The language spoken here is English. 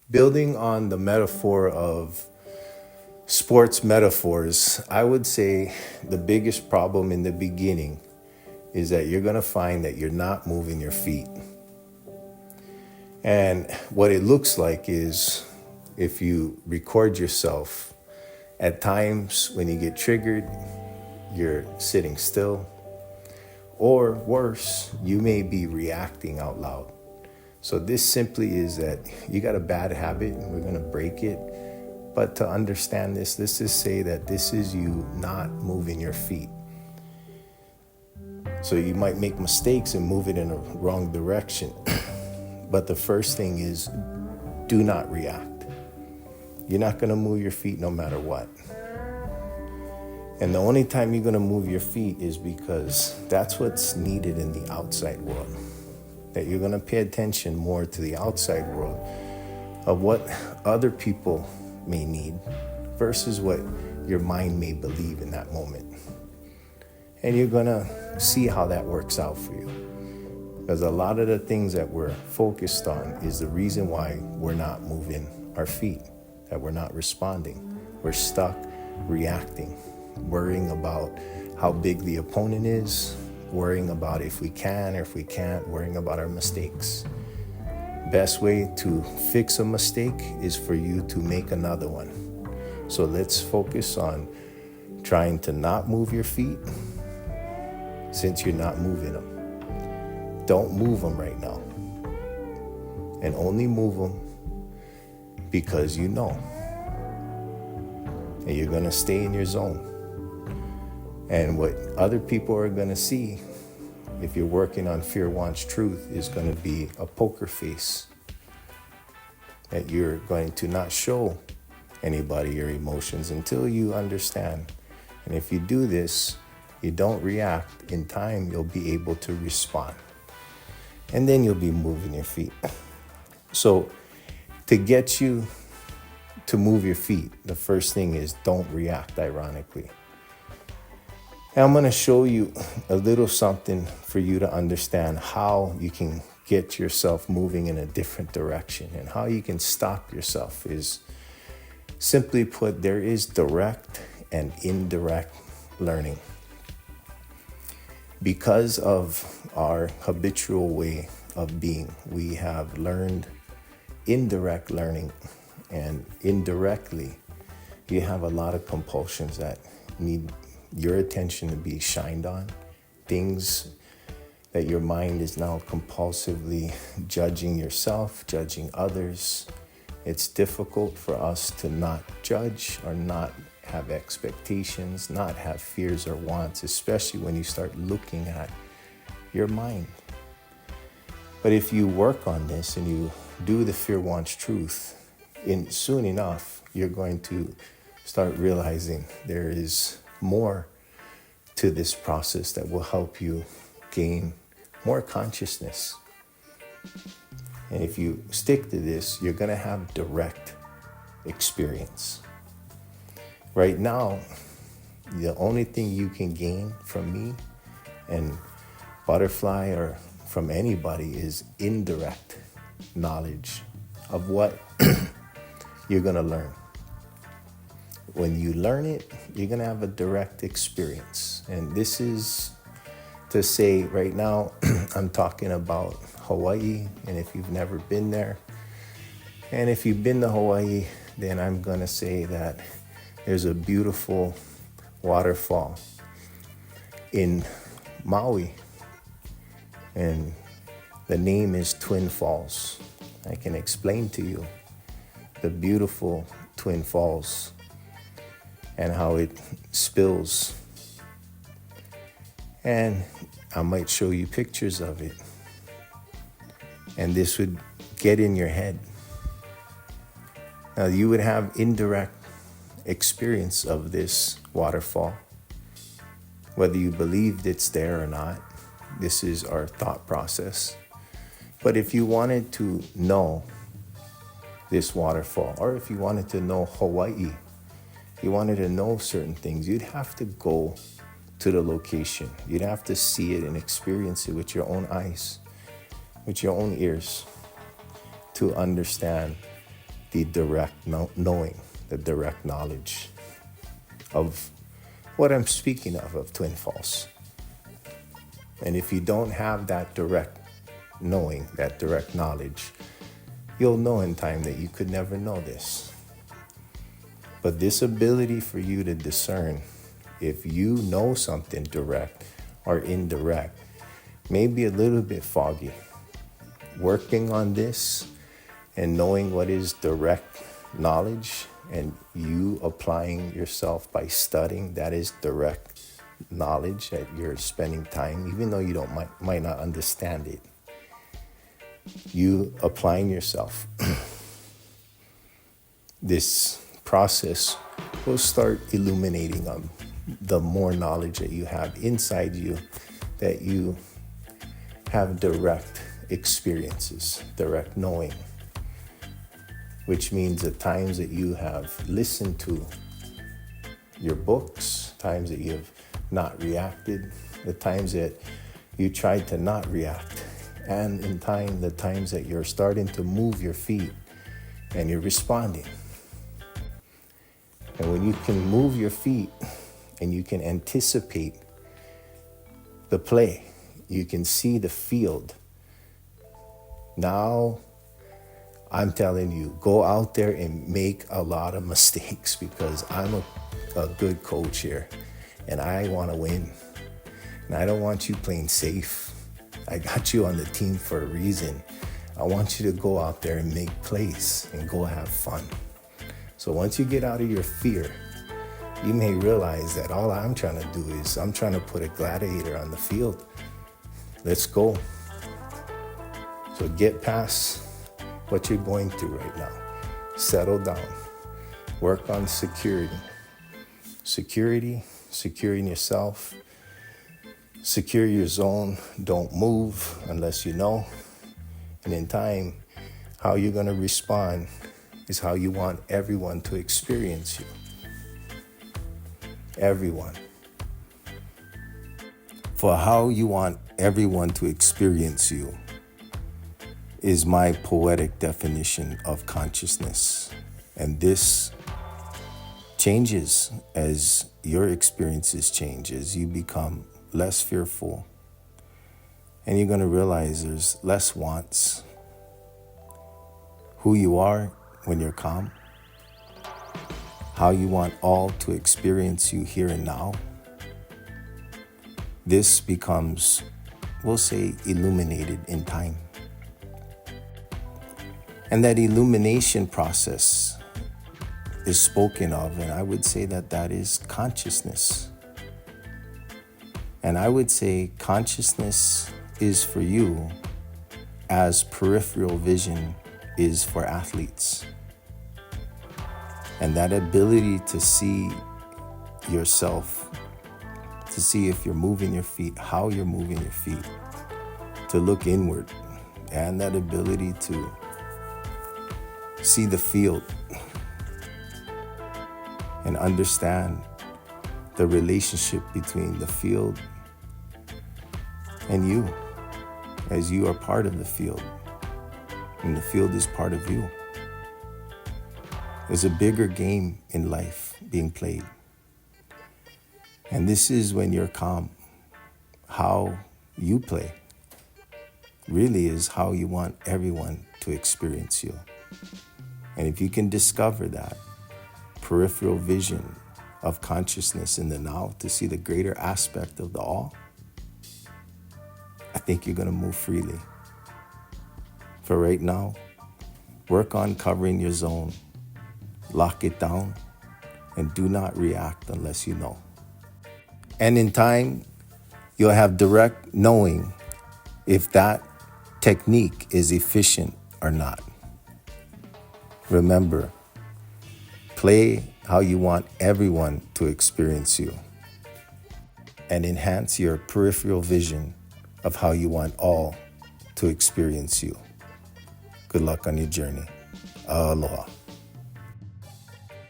Building on the metaphor of sports metaphors, I would say the biggest problem in the beginning is that you're going to find that you're not moving your feet. And what it looks like is if you record yourself, at times when you get triggered, you're sitting still, or worse, you may be reacting out loud. So this simply is that you got a bad habit and we're going to break it. But to understand this, let's just say that this is you not moving your feet. So you might make mistakes and move it in a wrong direction. But the first thing is, do not react. You're not going to move your feet no matter what. And the only time you're going to move your feet is because that's what's needed in the outside world. That you're going to pay attention more to the outside world of what other people may need versus what your mind may believe in that moment. And you're going to see how that works out for you. Because a lot of the things that we're focused on is the reason why we're not moving our feet, that we're not responding. We're stuck reacting, worrying about how big the opponent is, worrying about if we can or if we can't, worrying about our mistakes. Best way to fix a mistake is for you to make another one. So let's focus on trying to not move your feet since you're not moving them. Don't move them right now. And only move them because you know. And you're going to stay in your zone. And what other people are going to see, if you're working on fear wants truth, is going to be a poker face. That you're going to not show anybody your emotions until you understand. And if you do this, you don't react, in time you'll be able to respond. And then you'll be moving your feet. So to get you to move your feet, the first thing is don't react, ironically. And I'm going to show you a little something for you to understand how you can get yourself moving in a different direction, and how you can stop yourself is, simply put, there is direct and indirect learning. Because of our habitual way of being, we have learned indirect learning, and indirectly, you have a lot of compulsions that need your attention to be shined on, things that your mind is now compulsively judging yourself, judging others. It's difficult for us to not judge or not have expectations, not have fears or wants, especially when you start looking at your mind. But if you work on this and you do the fear wants truth, soon enough, you're going to start realizing there is more to this process that will help you gain more consciousness. And if you stick to this, you're going to have direct experience. Right now, the only thing you can gain from me and Butterfly or from anybody is indirect knowledge of what you're going to learn. When you learn it, you're going to have a direct experience. And this is to say right now, I'm talking about Hawaii. And if you've never been there, and if you've been to Hawaii, then I'm going to say that there's a beautiful waterfall in Maui. And the name is Twin Falls. I can explain to you the beautiful Twin Falls and how it spills. And I might show you pictures of it. And this would get in your head. Now you would have indirect experience of this waterfall. Whether you believed it's there or not, this is our thought process. But if you wanted to know this waterfall, or if you wanted to know Hawaii, you wanted to know certain things, you'd have to go to the location. You'd have to see it and experience it with your own eyes, with your own ears, to understand the direct knowing, the direct knowledge of what I'm speaking of Twin Falls. And if you don't have that direct knowing, that direct knowledge, you'll know in time that you could never know this. But this ability for you to discern if you know something direct or indirect may be a little bit foggy. Working on this and knowing what is direct knowledge and you applying yourself by studying, that is direct knowledge that you're spending time, even though you might not understand it. You applying yourself. This process will start illuminating the more knowledge that you have inside you, that you have direct experiences, direct knowing, which means the times that you have listened to your books, times that you have not reacted, the times that you tried to not react, and in time, the times that you're starting to move your feet and you're responding. And when you can move your feet and you can anticipate the play, you can see the field. Now, I'm telling you, go out there and make a lot of mistakes, because I'm a good coach here and I want to win. And I don't want you playing safe. I got you on the team for a reason. I want you to go out there and make plays and go have fun. So once you get out of your fear, you may realize that all I'm trying to do is I'm trying to put a gladiator on the field. Let's go. So get past what you're going through right now. Settle down. Work on security. Securing yourself. Secure your zone. Don't move unless you know. And in time, how you're going to respond is how you want everyone to experience you. Everyone. For how you want everyone to experience you is my poetic definition of consciousness. And this changes as your experiences change, as you become less fearful. And you're going to realize there's less wants. Who you are when you're calm. How you want all to experience you here and now. This becomes, we'll say, illuminated in time. And that illumination process is spoken of, and I would say that that is consciousness. And I would say consciousness is for you as peripheral vision is for athletes. And that ability to see yourself, to see if you're moving your feet, how you're moving your feet, to look inward, and that ability to see the field and understand the relationship between the field and you, as you are part of the field and the field is part of you. There's a bigger game in life being played. And this is when you're calm. How you play really is how you want everyone to experience you. And if you can discover that peripheral vision of consciousness in the now to see the greater aspect of the all, I think you're going to move freely. For right now, work on covering your zone. Lock it down and do not react unless you know. And in time, you'll have direct knowing if that technique is efficient or not. Remember, play how you want everyone to experience you and enhance your peripheral vision of how you want all to experience you. Good luck on your journey. Aloha.